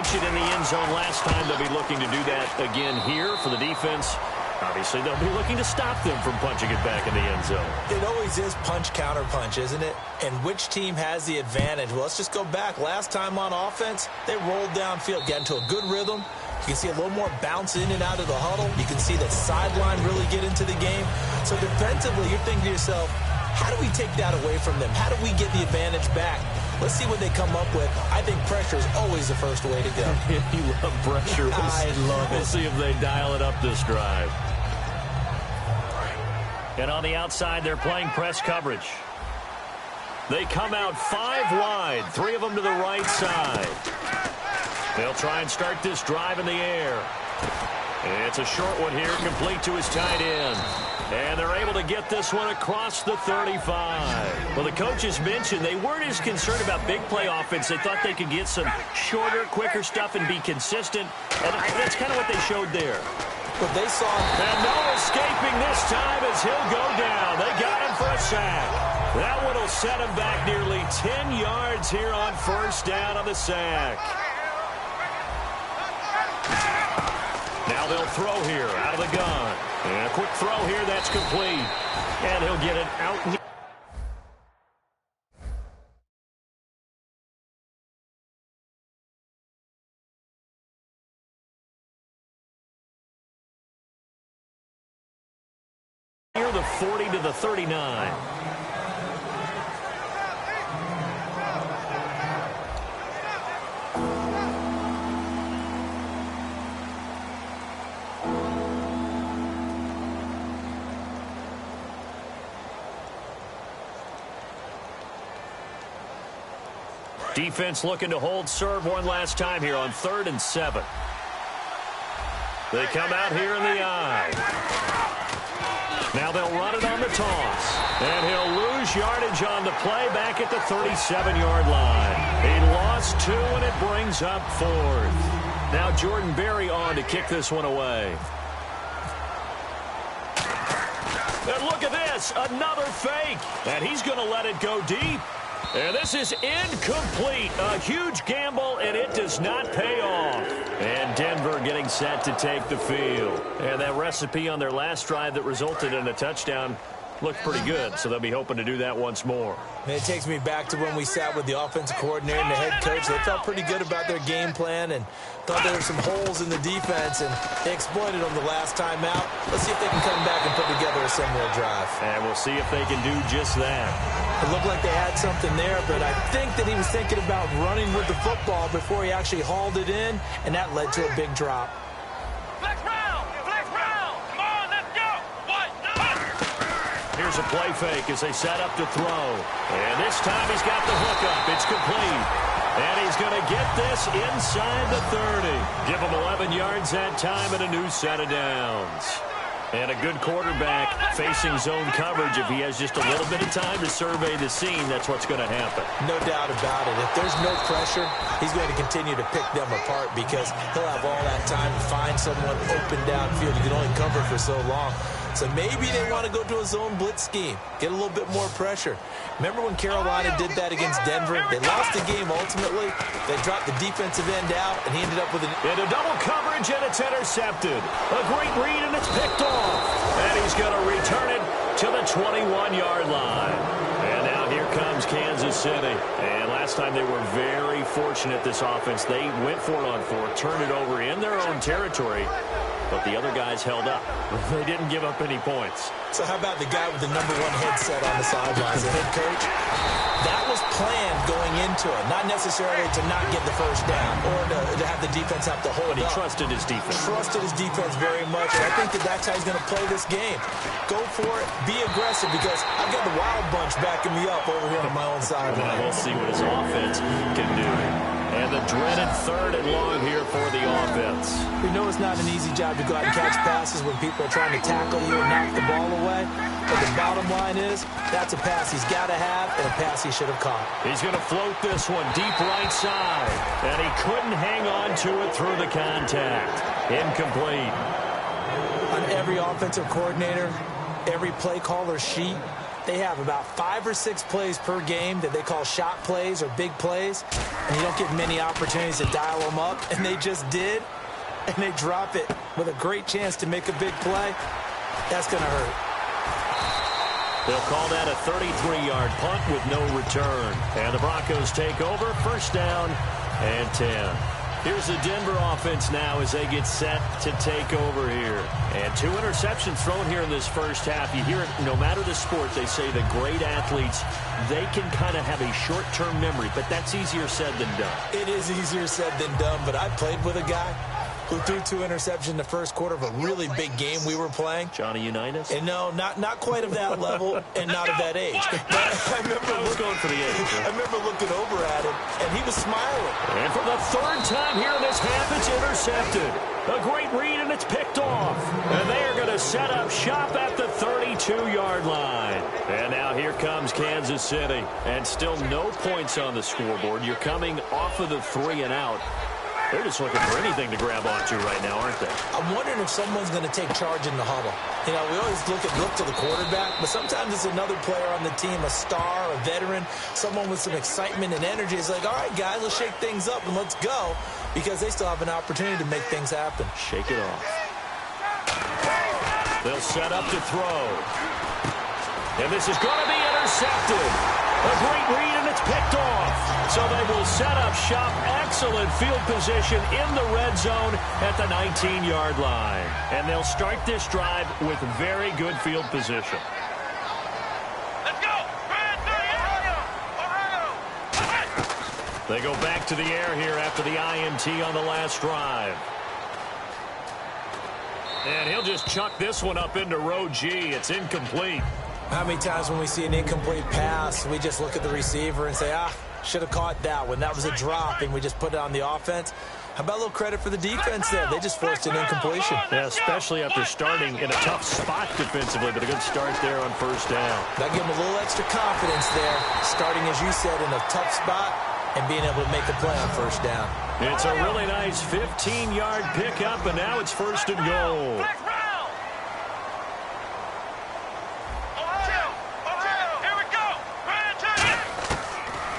punch it in the end zone last time. They'll be looking to do that again here for the defense. Obviously, they'll be looking to stop them from punching it back in the end zone. It always is punch, counter punch, isn't it? And which team has the advantage? Well, let's just go back. Last time on offense, they rolled downfield, got into a good rhythm. You can see a little more bounce in and out of the huddle. You can see the sideline really get into the game. So defensively, you're thinking to yourself, how do we take that away from them? How do we get the advantage back? Let's see what they come up with. I think pressure is always the first way to go. You love pressure. I love it. We'll see if they dial it up this drive. And on the outside, they're playing press coverage. They come out 5 wide, 3 of them to the right side. They'll try and start this drive in the air. It's a short one here, complete to his tight end. And they're able to get this one across the 35. Well, the coaches mentioned they weren't as concerned about big play offense. They thought they could get some shorter, quicker stuff and be consistent. And that's kind of what they showed there. But they saw him. And no escaping this time as he'll go down. They got him for a sack. That one will set him back nearly 10 yards here on first down on the sack. Now they'll throw here out of the gun. And a quick throw here, that's complete. And he'll get it out. Here the 40 to the 39. Defense looking to hold serve one last time here on 3rd and 7. They come out here in the eye. Now they'll run it on the toss. And he'll lose yardage on the play back at the 37-yard line. He lost 2, and it brings up 4th. Now Jordan Berry on to kick this one away. And look at this, another fake. And he's going to let it go deep. And this is incomplete. A huge gamble, and it does not pay off. And Denver getting set to take the field. And that recipe on their last drive that resulted in a touchdown looked pretty good, so they'll be hoping to do that once more. And it takes me back to when we sat with the offensive coordinator and the head coach. They felt pretty good about their game plan and thought there were some holes in the defense, and they exploited them the last time out. Let's see if they can come back and put together a similar drive. And we'll see if they can do just that. It looked like they had something there, but I think that he was thinking about running with the football before he actually hauled it in, and that led to a big drop. Flex round! Flex round! Come on, let's go! Here's a play fake as they set up to throw. And this time he's got the hook up. It's complete. And he's going to get this inside the 30. Give him 11 yards that time and a new set of downs. And a good quarterback facing zone coverage. If he has just a little bit of time to survey the scene, that's what's going to happen. No doubt about it. If there's no pressure, he's going to continue to pick them apart because he'll have all that time to find someone open downfield. You can only cover for so long. So maybe they want to go to a zone blitz scheme, get a little bit more pressure. Remember when Carolina did that against Denver? They lost the game ultimately. They dropped the defensive end out, and he ended up with into double coverage, and it's intercepted. A great read, and it's picked off. And he's going to return it to the 21-yard line. And now here comes Kansas City. And last time they were very fortunate, this offense. They went for it on 4, turned it over in their own territory. But the other guys held up. They didn't give up any points. So how about the guy with the #1 headset on the sidelines, the head coach? That was planned going into it, not necessarily to not get the first down or to have the defense have to hold But he up. trusted his defense. Trusted his defense very much, and I think that's how he's going to play this game. Go for it, be aggressive, because I've got the Wild Bunch backing me up over here on my own sideline. We'll see what his offense can do. And the dreaded 3rd and long here for the offense. We know it's not an easy job to go out and catch passes when people are trying to tackle you and knock the ball away. But the bottom line is, that's a pass he's got to have and a pass he should have caught. He's going to float this one deep right side. And he couldn't hang on to it through the contact. Incomplete. On every offensive coordinator, every play caller sheet, they have about 5 or 6 plays per game that they call shot plays or big plays, and you don't get many opportunities to dial them up, and they just did, and they drop it with a great chance to make a big play. That's going to hurt. They'll call that a 33-yard punt with no return. And the Broncos take over, first down and 10. Here's the Denver offense now as they get set to take over here. And 2 interceptions thrown here in this first half. You hear it no matter the sport, they say the great athletes, they can kind of have a short-term memory, but that's easier said than done. It is easier said than done, but I played with a guy who threw 2 interceptions in the first quarter of a really big game we were playing. Johnny Unitas? And no, not quite of that level and not of that age. But I was going for the age. I remember looking over at him, and he was smiling. And for the 3rd time here in this half, it's intercepted. A great read, and it's picked off. And they are going to set up shop at the 32-yard line. And now here comes Kansas City. And still no points on the scoreboard. You're coming off of the 3 and out. They're just looking for anything to grab onto right now, aren't they? I'm wondering if someone's going to take charge in the huddle. You know, we always look to the quarterback, but sometimes it's another player on the team, a star, a veteran, someone with some excitement and energy. It's like, all right, guys, let's shake things up and let's go, because they still have an opportunity to make things happen. Shake it off. They'll set up to throw. And this is going to be intercepted. A great read, and it's picked off. So they will set up shop. Excellent field position in the red zone at the 19-yard line. And they'll start this drive with very good field position. Let's go! They go back to the air here after the INT on the last drive. And he'll just chuck this one up into row G. It's incomplete. How many times when we see an incomplete pass, we just look at the receiver and say, should have caught that one. That was a drop, and we just put it on the offense. How about a little credit for the defense there? They just forced an incompletion. Yeah, especially after starting in a tough spot defensively, but a good start there on first down. That gave them a little extra confidence there, starting, as you said, in a tough spot and being able to make a play on first down. It's a really nice 15-yard pickup, and now it's first and goal.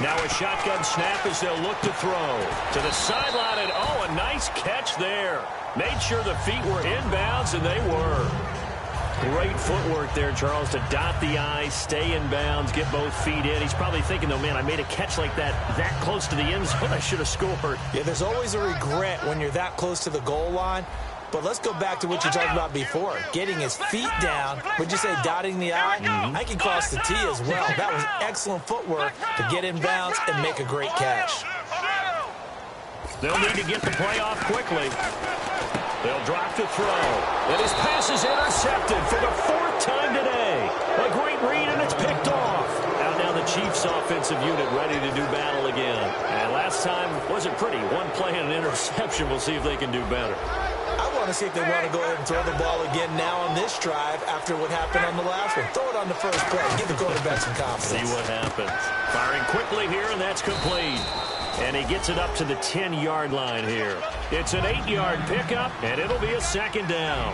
Now a shotgun snap as they'll look to throw. To the sideline, and a nice catch there. Made sure the feet were inbounds, and they were. Great footwork there, Charles, to dot the I, stay in bounds, get both feet in. He's probably thinking, though, man, I made a catch like that close to the end zone. I should have scored. Yeah, there's always a regret when you're that close to the goal line. But let's go back to what you talked about before. Getting his feet down. Would you say dotting the I? I can cross the T as well. That was excellent footwork to get in bounds and make a great catch. They'll need to get the play off quickly. They'll drop to throw. And his pass is intercepted for the 4th time today. A great read, and it's picked off. Out now the Chiefs offensive unit ready to do battle again. And last time wasn't pretty. One play and an interception. We'll see if they can do better. I want to see if they want to go ahead and throw the ball again now on this drive after what happened on the last one. Throw it on the first play. Give the quarterback some confidence. See what happens. Firing quickly here, and that's complete. And he gets it up to the 10-yard line here. It's an 8-yard pickup, and it'll be a second down.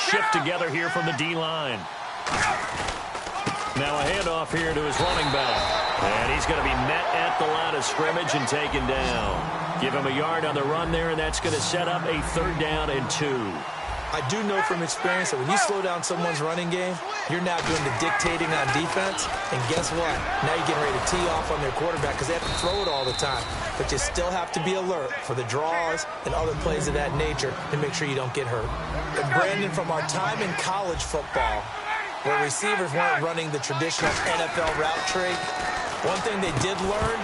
Shift together here from the D-line. Now a handoff here to his running back. And he's going to be met at the line of scrimmage and taken down. Give him a yard on the run there, and that's going to set up a 3rd down and 2. I do know from experience that when you slow down someone's running game, you're now doing the dictating on defense. And guess what? Now you're getting ready to tee off on their quarterback because they have to throw it all the time. But you still have to be alert for the draws and other plays of that nature to make sure you don't get hurt. And Brandon, from our time in college football, where receivers weren't running the traditional NFL route tree, one thing they did learn,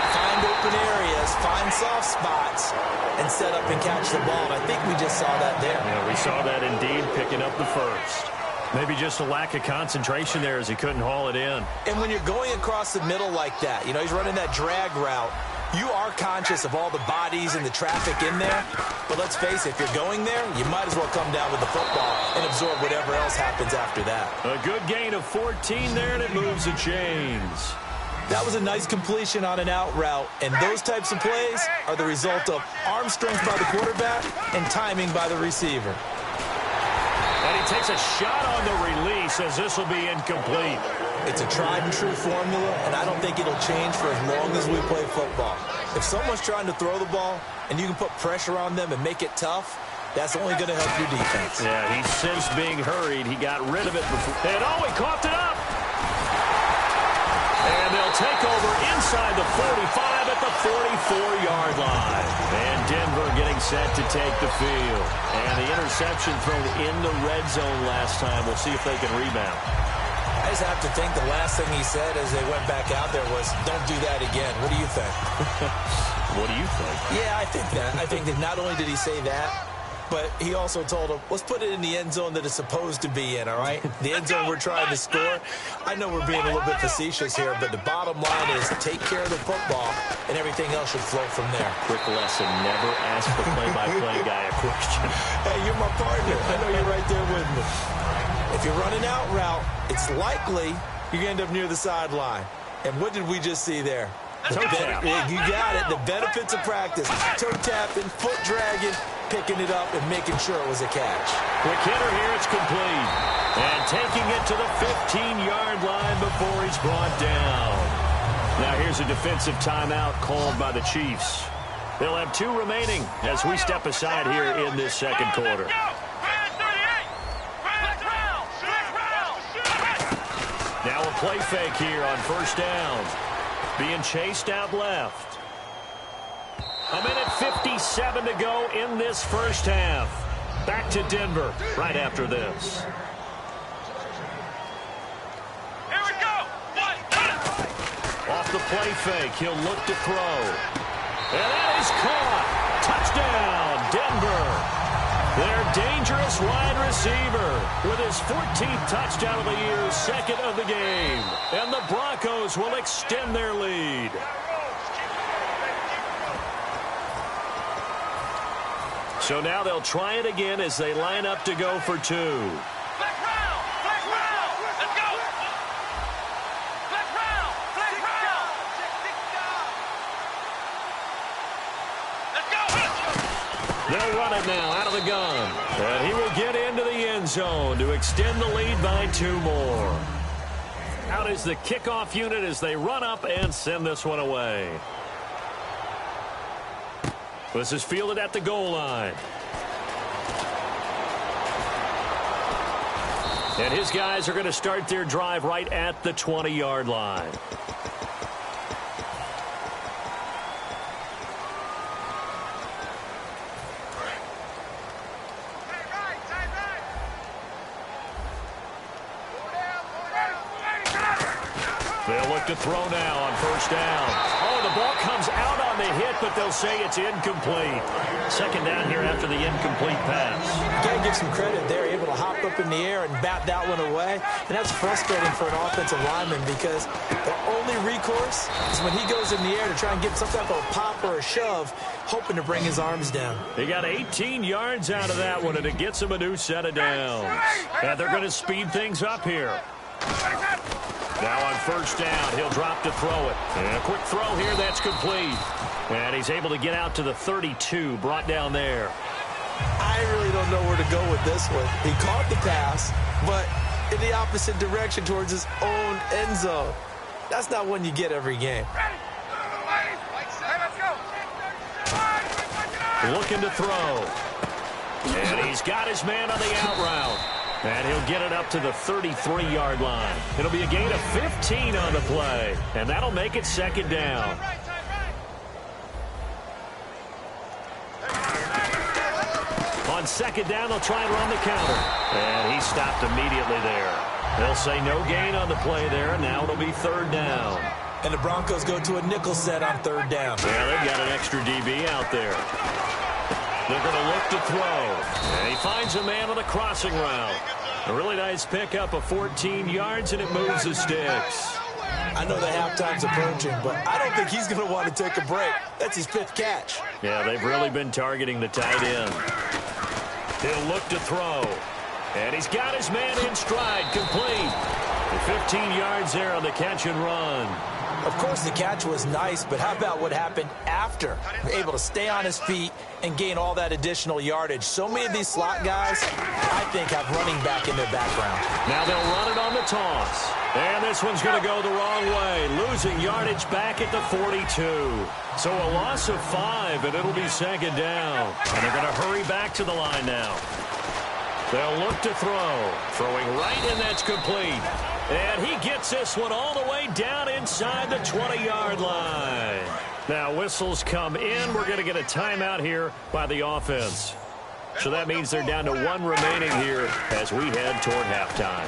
find open areas, find soft spots, and set up and catch the ball. And I think we just saw that there. Yeah, we saw that indeed, picking up the first. Maybe just a lack of concentration there as he couldn't haul it in. And when you're going across the middle like that, you know, he's running that drag route, you are conscious of all the bodies and the traffic in there. But let's face it, if you're going there, you might as well come down with the football and absorb whatever else happens after that. A good gain of 14 there, and it moves the chains. That was a nice completion on an out route, and those types of plays are the result of arm strength by the quarterback and timing by the receiver. And he takes a shot on the release as this will be incomplete. It's a tried-and-true formula, and I don't think it'll change for as long as we play football. If someone's trying to throw the ball and you can put pressure on them and make it tough, that's only going to help your defense. Yeah, he's since being hurried. He got rid of it before. And, oh, he coughed it up. And they'll take over inside the 45 at the 44-yard line. And Denver getting set to take the field. And the interception thrown in the red zone last time. We'll see if they can rebound. I just have to think the last thing he said as they went back out there was, don't do that again. What do you think? What do you think? Yeah, I think that. I think that not only did he say that, but he also told him, let's put it in the end zone that it's supposed to be in, all right? The end zone we're trying to score. I know we're being a little bit facetious here, but the bottom line is take care of the football, and everything else should flow from there. Quick lesson, never ask the play-by-play guy a question. Hey, you're my partner. I know you're right there with me. If you're running out route, it's likely you're going to end up near the sideline. And what did we just see there? Toe tap. You got it. The benefits of practice. Toe tapping, foot dragging, picking it up, and making sure it was a catch. Quick hitter here. It's complete. And taking it to the 15-yard line before he's brought down. Now here's a defensive timeout called by the Chiefs. They'll have 2 remaining as we step aside here in this second quarter. Now a play fake here on first down. Being chased out left. A minute 57 to go in this first half. Back to Denver right after this. Here we go. Off the play fake, he'll look to throw. And that is caught. Touchdown, Denver. Their dangerous wide receiver with his 14th touchdown of the year, second of the game. And the Broncos will extend their lead. So now they'll try it again as they line up to go for 2. Flex round. Flex round. Let's go. Flex round. Flex round. Let's go. They'll run it now out of the gun. And he will get into the end zone to extend the lead by 2 more. Out is the kickoff unit as they run up and send this one away. This is fielded at the goal line. And his guys are going to start their drive right at the 20-yard line. They'll look to throw now on first down. Oh, the ball comes out on the hit, but they'll say it's incomplete. Second down here after the incomplete pass. You got to give some credit there. Able to hop up in the air and bat that one away. And that's frustrating for an offensive lineman because the only recourse is when he goes in the air to try and get some type of a pop or a shove, hoping to bring his arms down. He got 18 yards out of that one, and it gets him a new set of downs. And they're going to speed things up here. Now on first down, he'll drop to throw it. And a quick throw here, that's complete. And he's able to get out to the 32, brought down there. I really don't know where to go with this one. He caught the pass, but in the opposite direction towards his own end zone. That's not one you get every game. Looking to throw. And he's got his man on the out route. And he'll get it up to the 33-yard line. It'll be a gain of 15 on the play. And that'll make it second down. On second down, they'll try and run the counter. And he stopped immediately there. They'll say no gain on the play there. And now it'll be third down. And the Broncos go to a nickel set on third down. Yeah, they've got an extra DB out there. They're going to look to throw. And he finds a man on a crossing route. A really nice pickup of 14 yards, and it moves the sticks. I know the halftime's approaching, but I don't think he's going to want to take a break. That's his 5th catch. Yeah, they've really been targeting the tight end. He'll look to throw. And he's got his man in stride, complete. 15 yards there on the catch and run. Of course, the catch was nice, but how about what happened after? Able to stay on his feet and gain all that additional yardage. So many of these slot guys, I think, have running back in their background. Now they'll run it on the toss. And this one's going to go the wrong way, losing yardage back at the 42. So a loss of 5, and it'll be second down. And they're going to hurry back to the line now. They'll look to throw. Throwing right, and that's complete. And he gets this one all the way down inside the 20-yard line. Now whistles come in. We're going to get a timeout here by the offense. So that means they're down to 1 remaining here as we head toward halftime.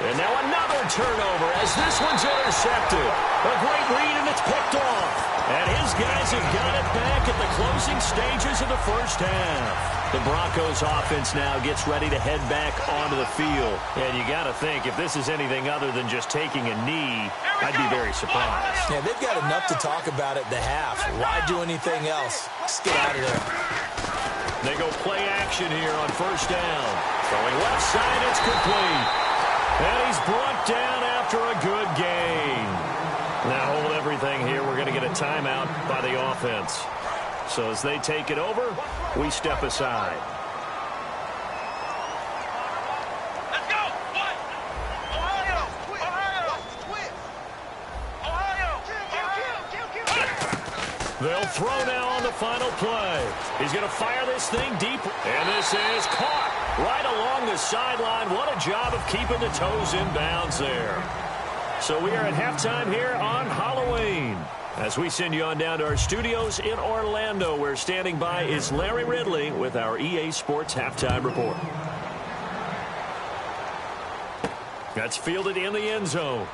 And now another turnover as this one's intercepted. A great read, and it's picked off. And his guys have got it back at the closing stages of the first half. The Broncos offense now gets ready to head back onto the field. And you got to think, if this is anything other than just taking a knee, I'd be very surprised. Yeah, they've got enough to talk about at the half. Why do anything else? Just get out of there. They go play action here on first down. Throwing left side, it's complete. And he's brought down after a good gain. Now hold everything here. We're going to get a timeout by the offense. So as they take it over, we step aside. Let's go. Ohio. They'll throw now on the final play. He's going to fire this thing deep. And this is caught right along the sideline. What a job of keeping the toes in bounds there. So we are at halftime here on Halloween. As we send you on down to our studios in Orlando, where standing by is Larry Ridley with our EA Sports Halftime Report. That's fielded in the end zone.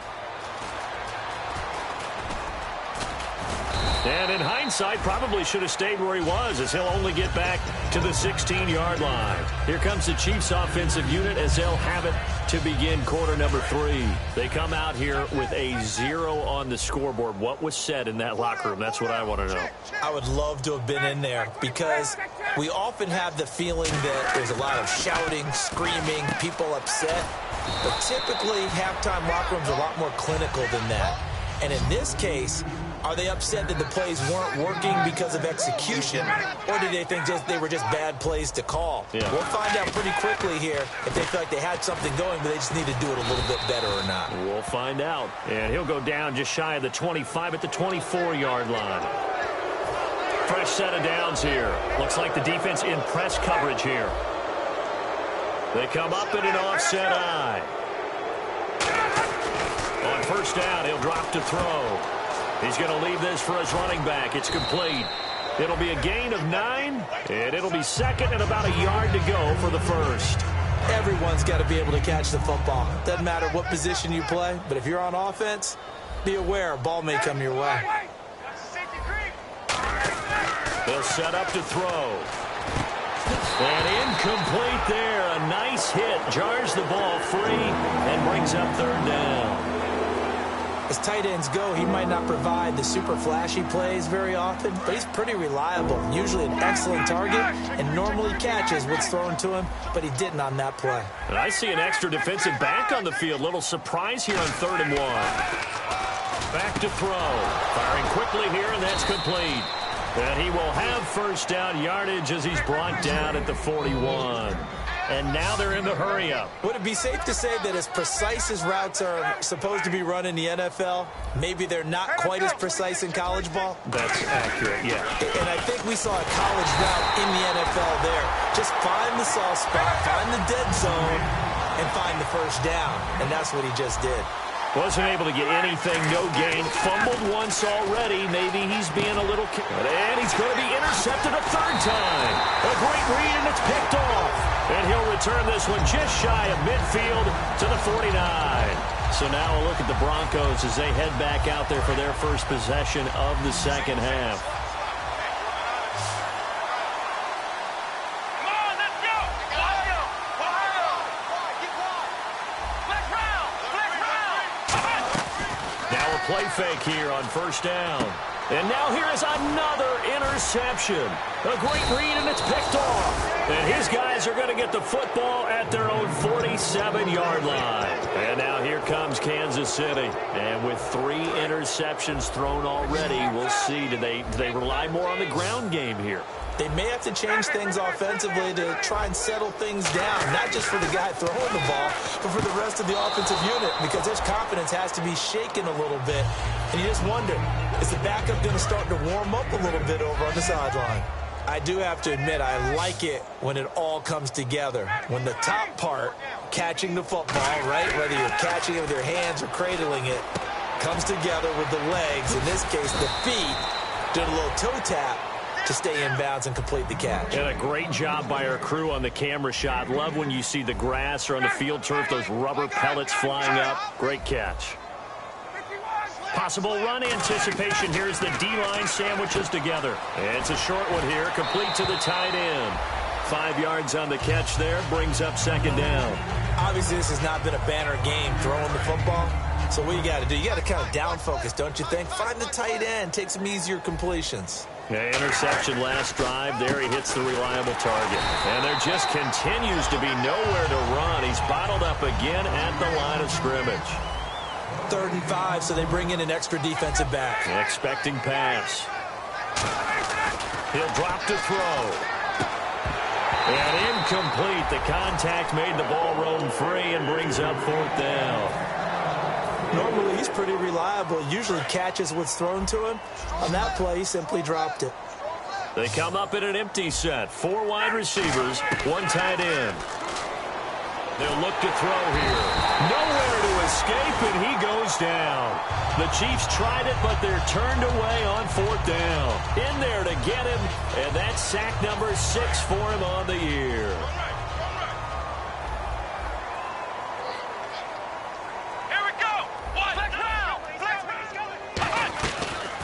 And in hindsight, probably should have stayed where he was, as he'll only get back to the 16-yard line. Here comes the Chiefs offensive unit as they'll have it to begin quarter number 3. They come out here with a 0 on the scoreboard. What was said in that locker room? That's what I want to know. I would love to have been in there because we often have the feeling that there's a lot of shouting, screaming, people upset. But typically, halftime locker rooms are a lot more clinical than that. And in this case, are they upset that the plays weren't working because of execution, or did they think they were just bad plays to call? Yeah. We'll find out pretty quickly here if they feel like they had something going, but they just need to do it a little bit better or not. We'll find out. And he'll go down just shy of the 25 at the 24-yard line. Fresh set of downs here. Looks like the defense in press coverage here. They come up in an offset eye. On first down, he'll drop to throw. He's going to leave this for his running back. It's complete. It'll be a gain of 9, and it'll be second and about a yard to go for the first. Everyone's got to be able to catch the football. Doesn't matter what position you play, but if you're on offense, be aware a ball may come your way. They'll set up to throw. And incomplete there. A nice hit. Jars the ball free and brings up third down. As tight ends go, he might not provide the super flashy plays very often, but he's pretty reliable. Usually an excellent target and normally catches what's thrown to him, but he didn't on that play. And I see an extra defensive back on the field. Little surprise here on 3rd and 1. Back to throw. Firing quickly here, and that's complete. And he will have first down yardage as he's brought down at the 41. And now they're in the hurry-up. Would it be safe to say that as precise as routes are supposed to be run in the NFL, maybe they're not quite as precise in college ball? That's accurate, yeah. And I think we saw a college route in the NFL there. Just find the soft spot, find the dead zone, and find the first down. And that's what he just did. Wasn't able to get anything, no gain. Fumbled once already. Maybe he's being a little... And he's going to be intercepted a third time. A great read, and it's picked off. And he'll return this one just shy of midfield to the 49. So now a look at the Broncos as they head back out there for their first possession of the second half. Come on, let's go. Ohio. Flex round. Now a play fake here on first down. And now here is another interception. interception. A great read, and it's picked off. And his guys are going to get the football at their own 47-yard line. And now here comes Kansas City. And with 3 interceptions thrown already, we'll see. Do they rely more on the ground game here? They may have to change things offensively to try and settle things down, not just for the guy throwing the ball, but for the rest of the offensive unit, because their confidence has to be shaken a little bit. And you just wonder, is the backup going to start to warm up a little bit over on the sideline? I do have to admit, I like it when it all comes together. When the top part, catching the football, right, whether you're catching it with your hands or cradling it, comes together with the legs, in this case the feet, doing a little toe tap to stay in bounds and complete the catch. And a great job by our crew on the camera shot. Love when you see the grass or on the field turf, those rubber pellets flying up. Great catch. Possible run anticipation. Here's the D-line sandwiches together. It's a short one here, complete to the tight end. 5 yards on the catch there, brings up second down. Obviously, this has not been a banner game throwing the football. So what you got to do, you got to kind of down focus, don't you think? Find the tight end, take some easier completions. Yeah, interception last drive. There he hits the reliable target. And there just continues to be nowhere to run. He's bottled up again at the line of scrimmage. 3rd and 5, so they bring in an extra defensive back. Expecting pass. He'll drop to throw. And incomplete. The contact made the ball roam free and brings up 4th down. Normally, he's pretty reliable. Usually catches what's thrown to him. On that play, he simply dropped it. They come up in an empty set. 4 wide receivers, 1 tight end. They'll look to throw here. Nowhere to escape, and he goes down. The Chiefs tried it, but they're turned away on 4th down. In there to get him, and that's sack number 6 for him on the year.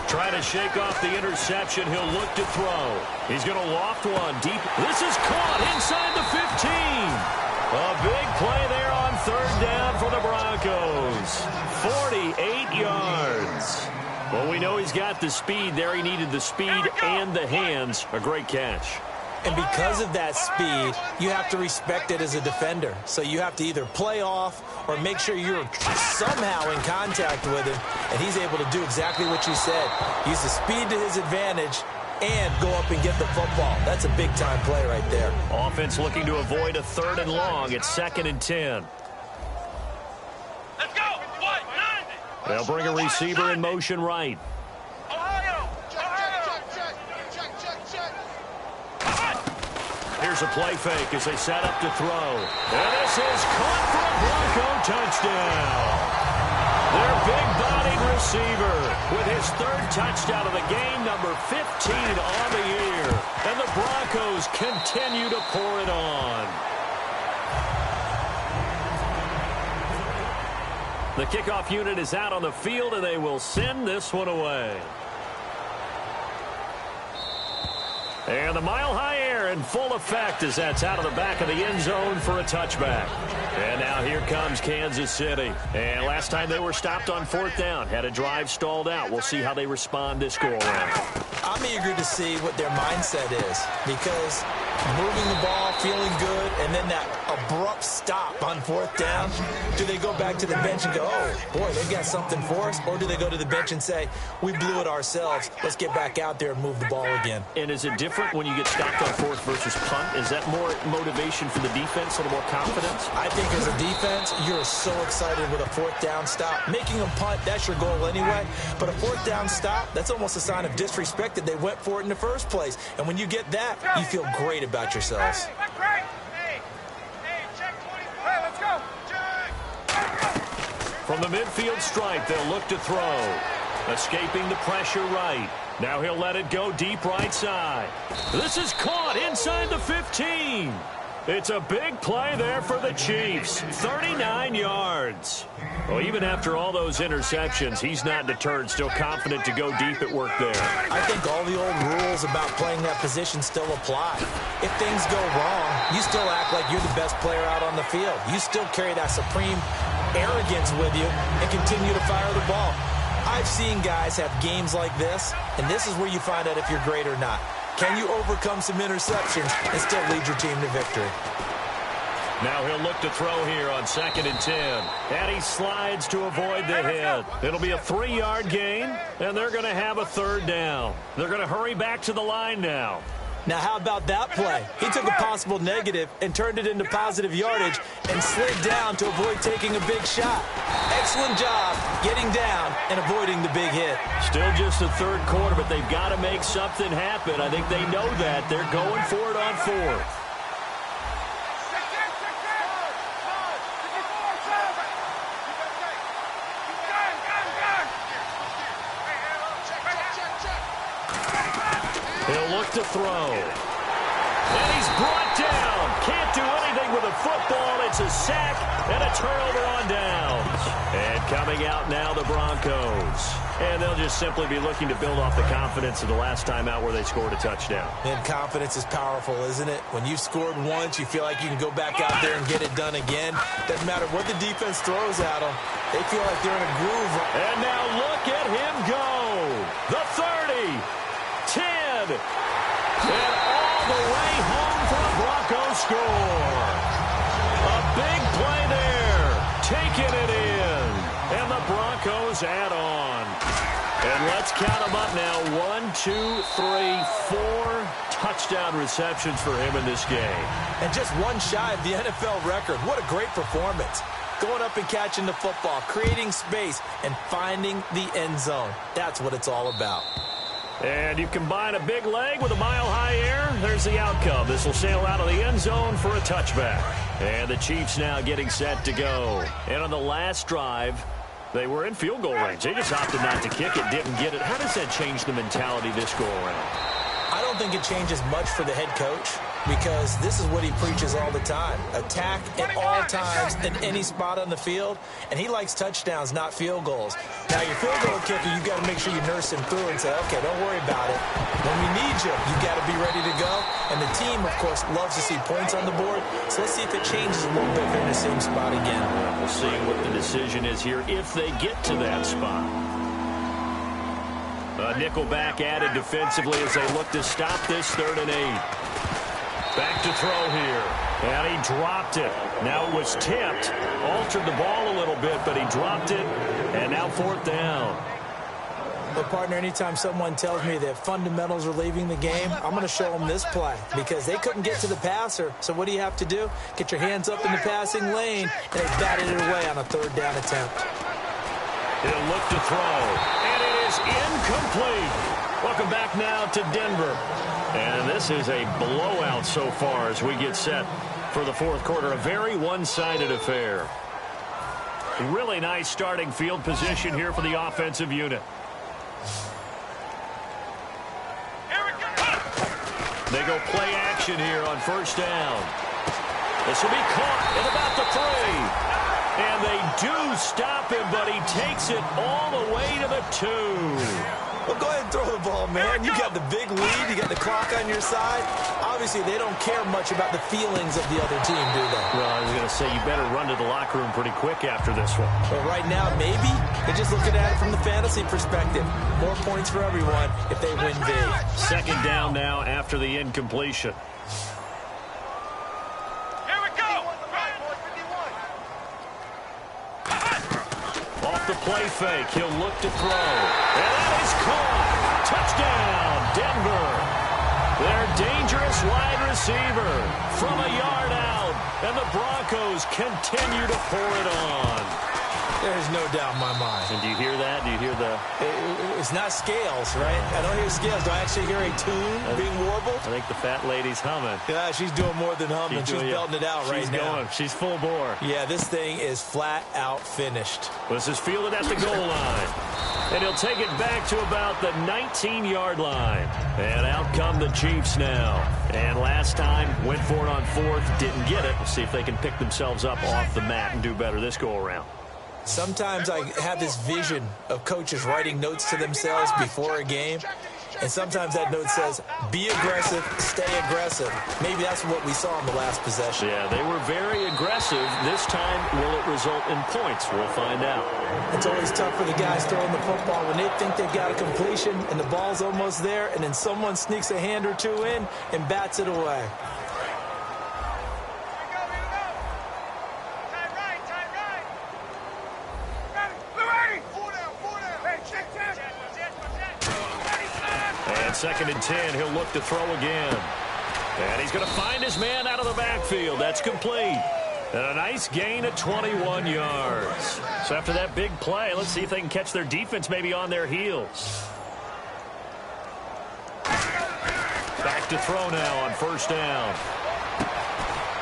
Trying to shake off the interception. He'll look to throw. He's going to loft one deep. This is caught inside the 15. A big play there on 3rd down for the Broncos. 48 yards. Well, we know he's got the speed there. He needed the speed and the hands. A great catch. And because of that speed, you have to respect it as a defender. So you have to either play off or make sure you're somehow in contact with him, and he's able to do exactly what you said. Use the speed to his advantage and go up and get the football. That's a big-time play right there. Offense looking to avoid a 3rd and long. It's 2nd and 10. Let's go. What? 90. They'll bring a receiver in motion right. Here's a play fake as they set up to throw. And this is caught for a Bronco touchdown. Their big-bodied receiver with his 3rd touchdown of the game, number 15 on the year. And the Broncos continue to pour it on. The kickoff unit is out on the field, and they will send this one away. And the mile-high air in full effect as that's out of the back of the end zone for a touchback. And now here comes Kansas City. And last time they were stopped on 4th down, had a drive stalled out. We'll see how they respond this go-around. I'm eager to see what their mindset is, because moving the ball, feeling good, and then that abrupt stop on 4th down, do they go back to the bench and go, oh, boy, they've got something for us? Or do they go to the bench and say, we blew it ourselves, let's get back out there and move the ball again? And is it different when you get stopped on 4th versus punt? Is that more motivation for the defense, a little more confidence? I think as a defense, you're so excited with a 4th down stop. Making them punt, that's your goal anyway. But a 4th down stop, that's almost a sign of disrespect that they went for it in the first place. And when you get that, you feel great about yourselves. From the midfield stripe, they'll look to throw. Escaping the pressure right. Now he'll let it go deep right side. This is caught inside the 15. It's a big play there for the Chiefs. 39 yards. Well, even after all those interceptions, he's not deterred, still confident to go deep at work there. I think all the old rules about playing that position still apply. If things go wrong, you still act like you're the best player out on the field. You still carry that supreme arrogance with you and continue to fire the ball. I've seen guys have games like this, and this is where you find out if you're great or not. Can you overcome some interceptions and still lead your team to victory? Now he'll look to throw here on 2nd and 10. And he slides to avoid the hit. It'll be a 3-yard gain, and they're going to have a 3rd down. They're going to hurry back to the line now. Now, how about that play? He took a possible negative and turned it into positive yardage and slid down to avoid taking a big shot. Excellent job getting down and avoiding the big hit. Still just the 3rd quarter, but they've got to make something happen. I think they know that. They're going for it on 4th. He'll look to throw. And he's brought down. Can't do anything with a football. It's a sack and a turnover on downs. And coming out now, the Broncos. And they'll just simply be looking to build off the confidence of the last time out where they scored a touchdown. And confidence is powerful, isn't it? When you've scored once, you feel like you can go back out there and get it done again. Doesn't matter what the defense throws at them. They feel like they're in a groove. And now look at him go. The 30. 10, and all the way home for a Bronco score. A big play there, taking it in, and the Broncos add on. And let's count them up now. 1, 2, 3, 4 touchdown receptions for him in this game. And just one shy of the NFL record. What a great performance. Going up and catching the football, creating space, and finding the end zone. That's what it's all about. And you combine a big leg with a mile-high air, there's the outcome. This will sail out of the end zone for a touchback. And the Chiefs now getting set to go. And on the last drive, they were in field goal range. They just opted not to kick it, didn't get it. How does that change the mentality this go-around? I don't think it changes much for the head coach because this is what he preaches all the time. Attack at all times in any spot on the field, and he likes touchdowns, not field goals. Now, your field goal kicker, you've got to make sure you nurse him through and say, okay, don't worry about it. When we need you, you've got to be ready to go. And the team, of course, loves to see points on the board, so let's see if it changes a little bit if they're in the same spot again. We'll see what the decision is here if they get to that spot. A nickelback added defensively as they look to stop this 3rd and 8. Back to throw here. And he dropped it. Now it was tipped. Altered the ball a little bit, but he dropped it. And now 4th down. But, partner, anytime someone tells me that fundamentals are leaving the game, I'm going to show them this play because they couldn't get to the passer. So what do you have to do? Get your hands up in the passing lane, and they batted it away on a 3rd down attempt. He'll look to throw. And it is incomplete. Welcome back now to Denver. And this is a blowout so far as we get set for the 4th quarter. A very one-sided affair. Really nice starting field position here for the offensive unit. They go play action here on 1st down. This will be caught at about the 3. And they do stop him, but he takes it all the way to the 2. Well, go ahead and throw the ball, man. You got the big lead. You got the clock on your side. Obviously, they don't care much about the feelings of the other team, do they? Well, I was going to say, you better run to the locker room pretty quick after this one. Well, right now, maybe. They're just looking at it from the fantasy perspective. More points for everyone if they win big. 2nd down now after the incompletion. Off the play fake, he'll look to throw. And that is caught. Touchdown, Denver. Their dangerous wide receiver from a yard out. And the Broncos continue to pour it on. There's no doubt in my mind. And do you hear that? Do you hear the... It's not scales, right? I don't hear scales. Do I actually hear a tune being warbled? I think the fat lady's humming. Yeah, she's doing more than humming. She's belting it out right now. She's full bore. Yeah, this thing is flat out finished. This is fielded at the goal line. And he'll take it back to about the 19-yard line. And out come the Chiefs now. And last time, went for it on 4th, didn't get it. We'll see if they can pick themselves up off the mat and do better this go-around. Sometimes I have this vision of coaches writing notes to themselves before a game. And sometimes that note says, be aggressive, stay aggressive. Maybe that's what we saw in the last possession. Yeah, they were very aggressive. This time, will it result in points? We'll find out. It's always tough for the guys throwing the football when they think they've got a completion and the ball's almost there, and then someone sneaks a hand or two in and bats it away. And 2nd and 10, he'll look to throw again. And he's going to find his man out of the backfield. That's complete. And a nice gain of 21 yards. So after that big play, let's see if they can catch their defense maybe on their heels. Back to throw now on 1st down.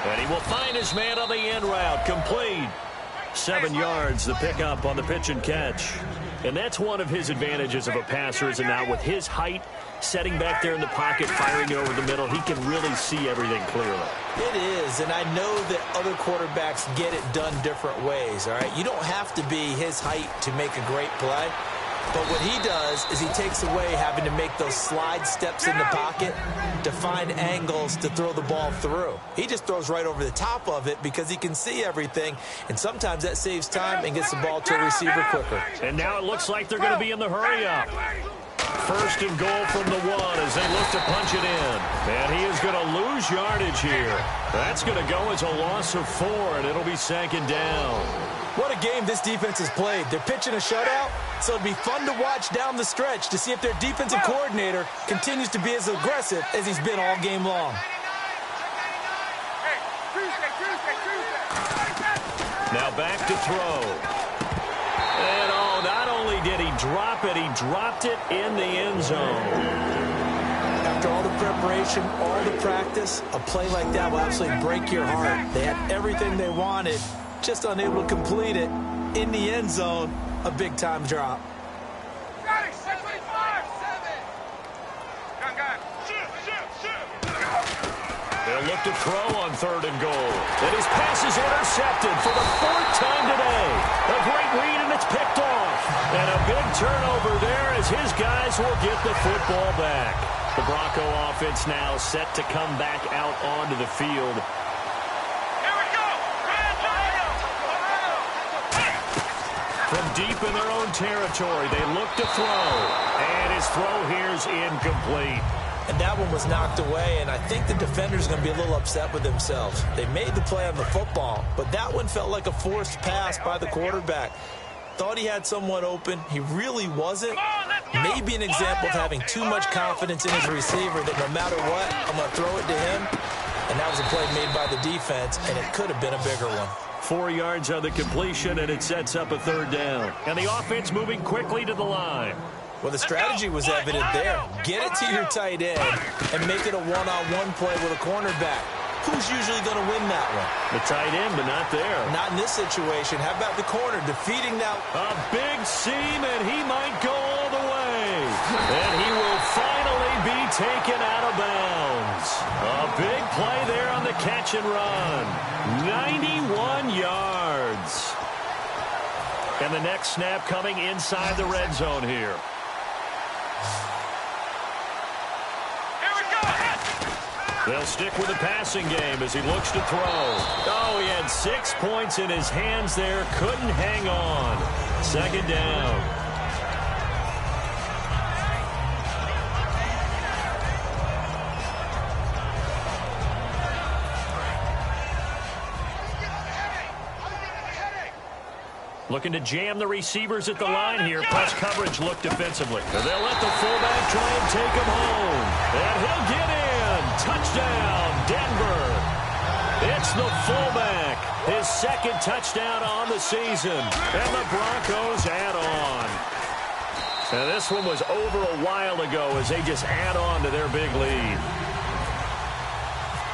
And he will find his man on the end route. Complete. 7 yards, the pickup on the pitch and catch. And that's one of his advantages of a passer, is now with his height, setting back there in the pocket, firing it over the middle, he can really see everything clearly. It is, and I know that other quarterbacks get it done different ways, all right? You don't have to be his height to make a great play. But what he does is he takes away having to make those slide steps in the pocket to find angles to throw the ball through. He just throws right over the top of it because he can see everything, and sometimes that saves time and gets the ball to a receiver quicker. And now it looks like they're going to be in the hurry-up. 1st and goal from the 1 as they look to punch it in. And he is going to lose yardage here. That's going to go as a loss of 4, and it'll be 2nd down. What a game this defense has played. They're pitching a shutout, so it'll be fun to watch down the stretch to see if their defensive coordinator continues to be as aggressive as he's been all game long. Now back to throw. And not only did he drop it, he dropped it in the end zone. After all the preparation, all the practice, a play like that will absolutely break your heart. They had everything they wanted, just unable to complete it. In the end zone, a big-time drop. They'll look to throw on 3rd and goal. And his pass is intercepted for the 4th time today. A great read, and it's picked off. And a big turnover there as his guys will get the football back. The Bronco offense now set to come back out onto the field. From deep in their own territory, they look to throw. And his throw here is incomplete. And that one was knocked away, and I think the defender's going to be a little upset with themselves. They made the play on the football, but that one felt like a forced pass by the quarterback. Thought he had someone open. He really wasn't. Maybe an example of having too much confidence in his receiver that no matter what, I'm going to throw it to him. And that was a play made by the defense, and it could have been a bigger one. 4 yards on the completion, and it sets up a 3rd down. And the offense moving quickly to the line. Well, the strategy was evident there. Get it to your tight end and make it a one-on-one play with a cornerback. Who's usually going to win that one? The tight end, but not there. Not in this situation. How about the corner defeating that? A big seam, and he might go all the way. And he will finally be taken out of bounds. A big play there on the catch and run. 91 yards. And the next snap coming inside the red zone here. They'll stick with the passing game as he looks to throw. Oh, he had 6 points in his hands there. Couldn't hang on. 2nd down. Looking to jam the receivers at the line here. Press coverage look defensively. They'll let the fullback try and take him home. And he'll get in. Touchdown, Denver. It's the fullback. His 2nd touchdown on the season. And the Broncos add on. And this one was over a while ago as they just add on to their big lead.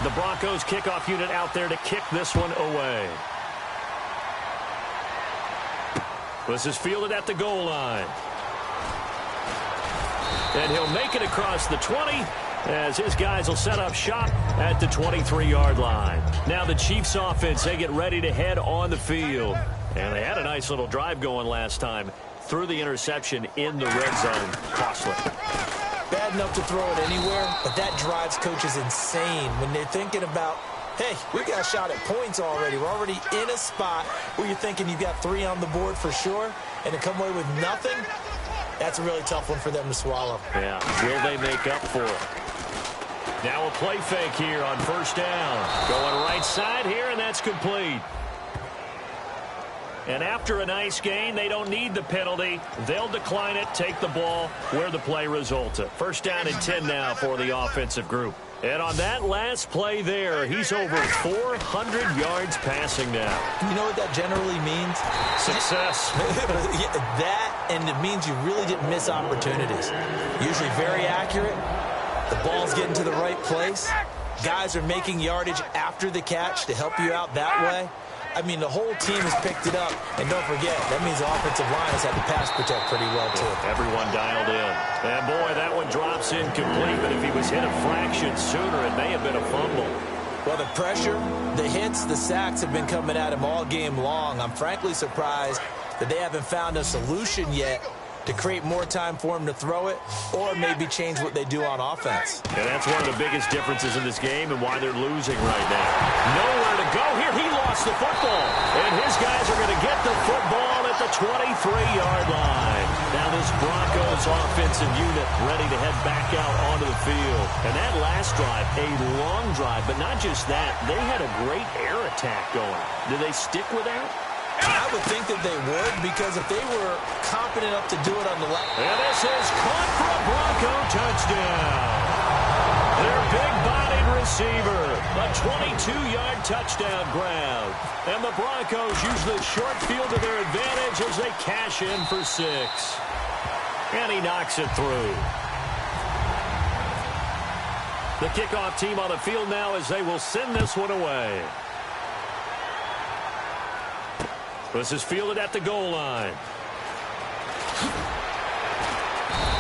The Broncos kickoff unit out there to kick this one away. This is fielded at the goal line. And he'll make it across the 20 as his guys will set up shop at the 23-yard line. Now the Chiefs offense, they get ready to head on the field. And they had a nice little drive going last time. Through the interception in the red zone. Costly. Bad enough to throw it anywhere, but that drives coaches insane when they're thinking about, hey, we got a shot at points already. We're already in a spot where you're thinking you've got 3 on the board for sure, and to come away with nothing, that's a really tough one for them to swallow. Yeah, will they make up for it? Now a play fake here on first down. Going right side here, and that's complete. And after a nice gain, they don't need the penalty. They'll decline it, take the ball where the play resulted. First down and 10 now for the offensive group. And on that last play there, he's over 400 yards passing now. You know what that generally means? Success. Yeah, that, and it means you really didn't miss opportunities. Usually very accurate. The ball's getting to the right place. Guys are making yardage after the catch to help you out that way. I mean, the whole team has picked it up. And don't forget, that means the offensive line has had to pass protect pretty well, too. Everyone dialed in. And, boy, that one drops incomplete. But if he was hit a fraction sooner, it may have been a fumble. Well, the pressure, the hits, the sacks have been coming at him all game long. I'm frankly surprised that they haven't found a solution yet to create more time for him to throw it or maybe change what they do on offense. And that's one of the biggest differences in this game and why they're losing right now. Nowhere to go here. He lost the football. And his guys are going to get the football at the 23-yard line. Now this Broncos offensive unit ready to head back out onto the field. And that last drive, a long drive, but not just that. They had a great air attack going. Do they stick with that? I would think that they would, because if they were confident enough to do it on the left. And this is caught for a Bronco touchdown. Their big-bodied receiver, a 22-yard touchdown grab. And the Broncos use the short field to their advantage as they cash in for 6. And he knocks it through. The kickoff team on the field now as they will send this one away. This is fielded at the goal line.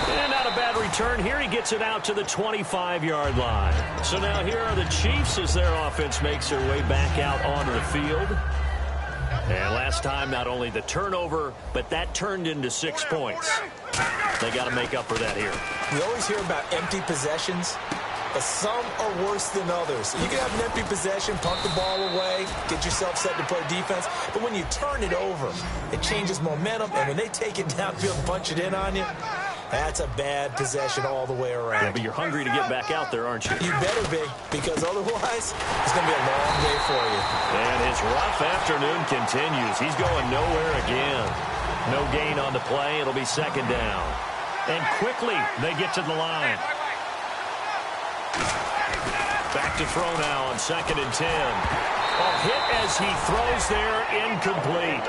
And not a bad return here. He gets it out to the 25-yard line. So now here are the Chiefs as their offense makes their way back out onto the field. And last time, not only the turnover, but that turned into 6 points. They got to make up for that here. We always hear about empty possessions, but some are worse than others. You can have an empty possession, punt the ball away, get yourself set to play defense. But when you turn it over, it changes momentum. And when they take it downfield and punch it in on you, that's a bad possession all the way around. Yeah, but you're hungry to get back out there, aren't you? You better be, because otherwise, it's going to be a long day for you. And his rough afternoon continues. He's going nowhere again. No gain on the play. It'll be second down. And quickly, they get to the line. Back to throw now on 2nd and 10. A hit as he throws there, incomplete.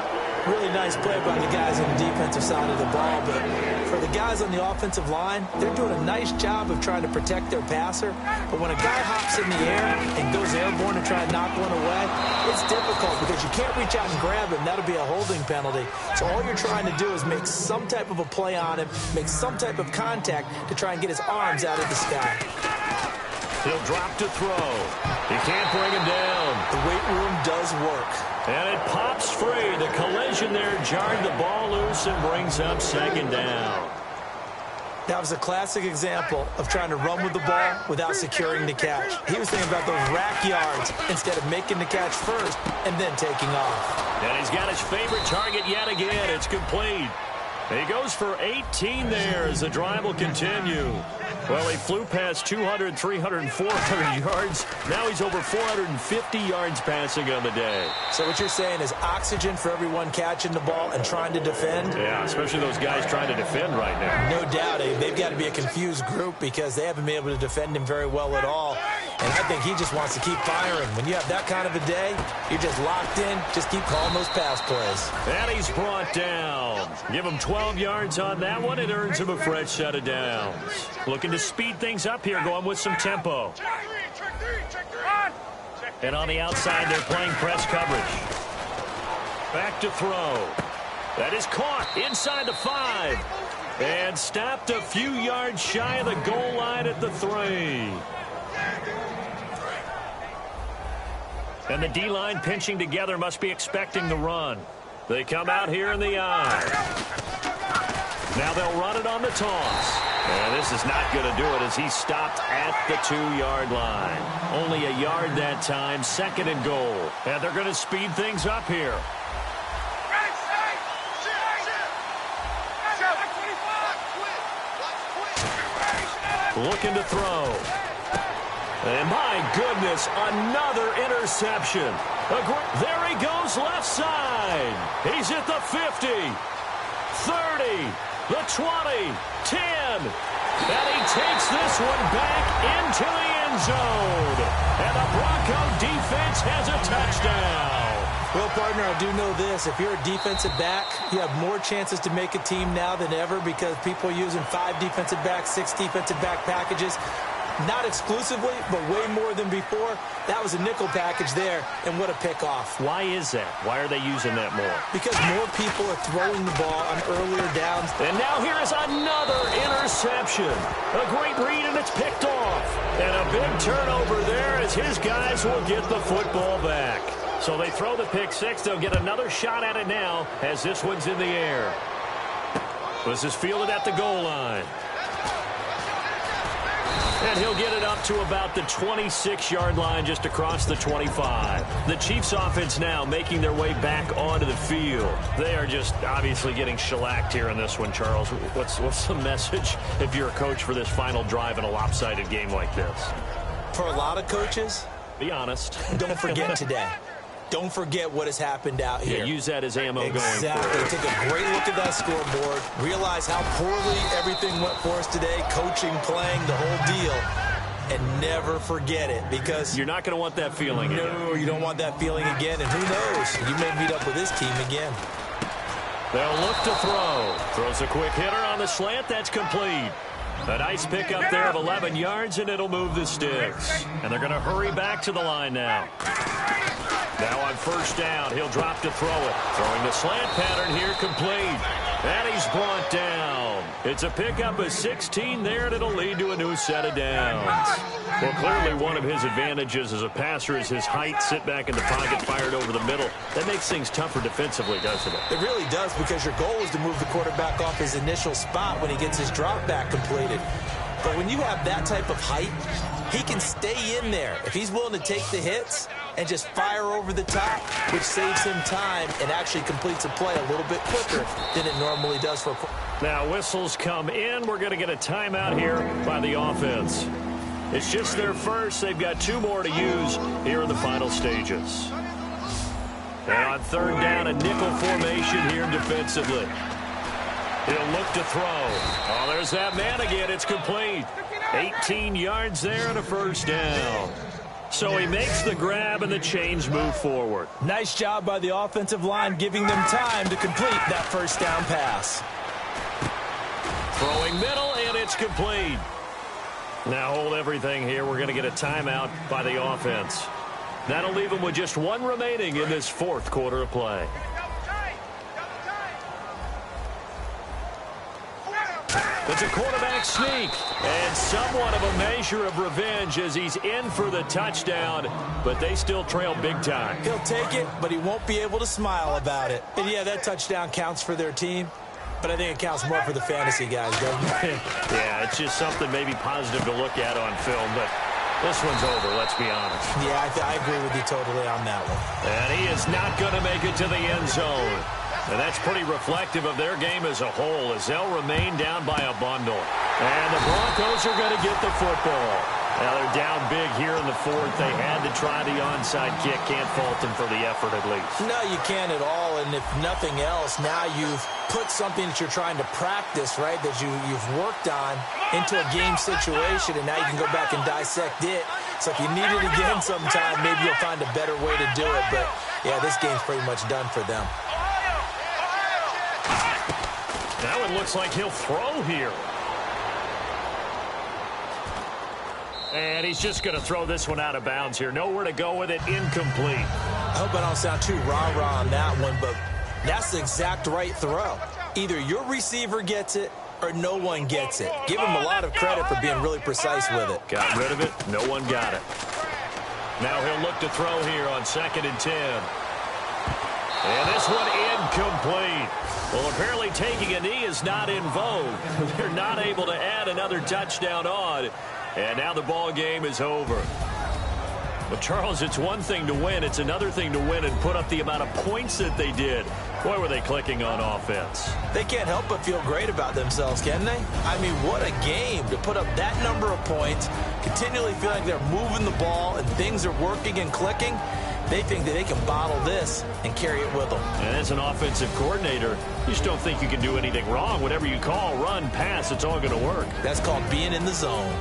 Really nice play by the guys on the defensive side of the ball, but for the guys on the offensive line, they're doing a nice job of trying to protect their passer. But when a guy hops in the air and goes airborne to try and knock one away, it's difficult because you can't reach out and grab him. That'll be a holding penalty. So all you're trying to do is make some type of a play on him, make some type of contact to try and get his arms out of the sky. He'll drop to throw. He can't bring him down. The weight room does work. And it pops free. The collision there jarred the ball loose and brings up second down. That was a classic example of trying to run with the ball without securing the catch. He was thinking about those rack yards instead of making the catch first and then taking off. And he's got his favorite target yet again. It's complete. He goes for 18 there as the drive will continue. Well, he flew past 200, 300, 400 yards. Now he's over 450 yards passing on the day. So what you're saying is oxygen for everyone catching the ball and trying to defend? Yeah, especially those guys trying to defend right now. No doubt. They've got to be a confused group because they haven't been able to defend him very well at all. And I think he just wants to keep firing. When you have that kind of a day, you're just locked in. Just keep calling those pass plays. And he's brought down. Give him 12 yards on that one. It earns him a fresh set of downs. Looking to speed things up here, going with some tempo. And on the outside, they're playing press coverage. Back to throw. That is caught inside the 5. And stopped a few yards shy of the goal line at the 3. And the D-line pinching together must be expecting the run. They come out here in the eye. Now they'll run it on the toss. And this is not going to do it as he stopped at the 2-yard line. Only a yard that time, 2nd and goal. And they're going to speed things up here. Looking to throw. And my goodness, another interception. There he goes left side. He's at the 50, 30, the 20, 10. And he takes this one back into the end zone. And the Bronco defense has a touchdown. Well, partner, I do know this. If you're a defensive back, you have more chances to make a team now than ever because people are using 5 defensive backs, 6 defensive back packages. Not exclusively, but way more than before. That was a nickel package there, and what a pickoff. Why is that? Why are they using that more? Because more people are throwing the ball on earlier downs. And now here is another interception. A great read, and it's picked off. And a big turnover there as his guys will get the football back. So they throw the pick 6. They'll get another shot at it now as this one's in the air. This is fielded at the goal line. And he'll get it up to about the 26-yard line just across the 25. The Chiefs offense now making their way back onto the field. They are just obviously getting shellacked here in this one, Charles. What's the message if you're a coach for this final drive in a lopsided game like this? For a lot of coaches, be honest. Don't forget today. Don't forget what has happened out here. Yeah, use that as ammo going Exactly. forward. Take a great look at that scoreboard. Realize how poorly everything went for us today. Coaching, playing, the whole deal. And never forget it because you're not going to want that feeling again. No, you don't want that feeling again. And who knows? You may meet up with this team again. They'll look to throw. Throws a quick hitter on the slant. That's complete. A nice pickup there of 11 yards, and it'll move the sticks. And they're going to hurry back to the line now. Now on first down, he'll drop to throw it. Throwing the slant pattern here, complete. And he's brought down. It's a pickup of 16 there, and it'll lead to a new set of downs. Well, clearly one of his advantages as a passer is his height. Sit back in the pocket, fired over the middle. That makes things tougher defensively, doesn't it? It really does because your goal is to move the quarterback off his initial spot when he gets his drop back completed. But when you have that type of height, he can stay in there. If he's willing to take the hits and just fire over the top, which saves him time and actually completes a play a little bit quicker than it normally does for a... Now whistles come in. We're going to get a timeout here by the offense. It's just their first. They've got 2 more to use here in the final stages. And on third down, a nickel formation here defensively. He'll look to throw. Oh, there's that man again. It's complete. 18 yards there and a first down. So he makes the grab and the chains move forward. Nice job by the offensive line giving them time to complete that first down pass. Throwing middle, and it's complete. Now hold everything here. We're going to get a timeout by the offense. That'll leave them with just 1 remaining in this 4th quarter of play. It's a quarterback sneak, and somewhat of a measure of revenge as he's in for the touchdown, but they still trail big time. He'll take it, but he won't be able to smile about it. And yeah, that touchdown counts for their team, but I think it counts more for the fantasy guys, doesn't it? Yeah, it's just something maybe positive to look at on film, but this one's over, let's be honest. Yeah, I agree with you totally on that one. And he is not going to make it to the end zone. And that's pretty reflective of their game as a whole as they'll remain down by a bundle. And the Broncos are going to get the football. Now they're down big here in the 4th. They had to try the onside kick. Can't fault them for the effort at least. No, you can't at all. And if nothing else, now you've put something that you're trying to practice, right, that you've worked on into a game situation, and now you can go back and dissect it. So if you need it again sometime, maybe you'll find a better way to do it. But, yeah, this game's pretty much done for them. Now it looks like he'll throw here. And he's just going to throw this one out of bounds here. Nowhere to go with it. Incomplete. I hope I don't sound too rah-rah on that one, but that's the exact right throw. Either your receiver gets it or no one gets it. Give him a lot of credit for being really precise with it. Got rid of it. No one got it. Now he'll look to throw here on 2nd and 10. And this one incomplete. Well, apparently taking a knee is not in vogue. They're not able to add another touchdown on. And now the ball game is over. Well, Charles, it's one thing to win. It's another thing to win and put up the amount of points that they did. Boy, were they clicking on offense. They can't help but feel great about themselves, can they? I mean, what a game to put up that number of points, continually feel like they're moving the ball and things are working and clicking. They think that they can bottle this and carry it with them. And as an offensive coordinator, you just don't think you can do anything wrong. Whatever you call, run, pass, it's all going to work. That's called being in the zone.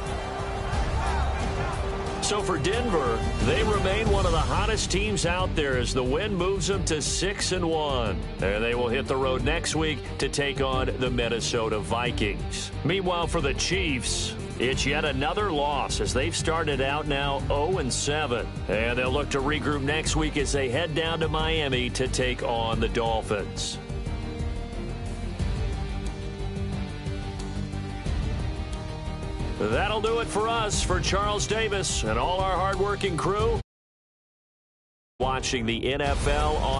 So for Denver, they remain one of the hottest teams out there as the win moves them to 6-1. And they will hit the road next week to take on the Minnesota Vikings. Meanwhile, for the Chiefs, it's yet another loss as they've started out now 0-7. And they'll look to regroup next week as they head down to Miami to take on the Dolphins. That'll do it for us. For Charles Davis and all our hardworking crew, watching the NFL on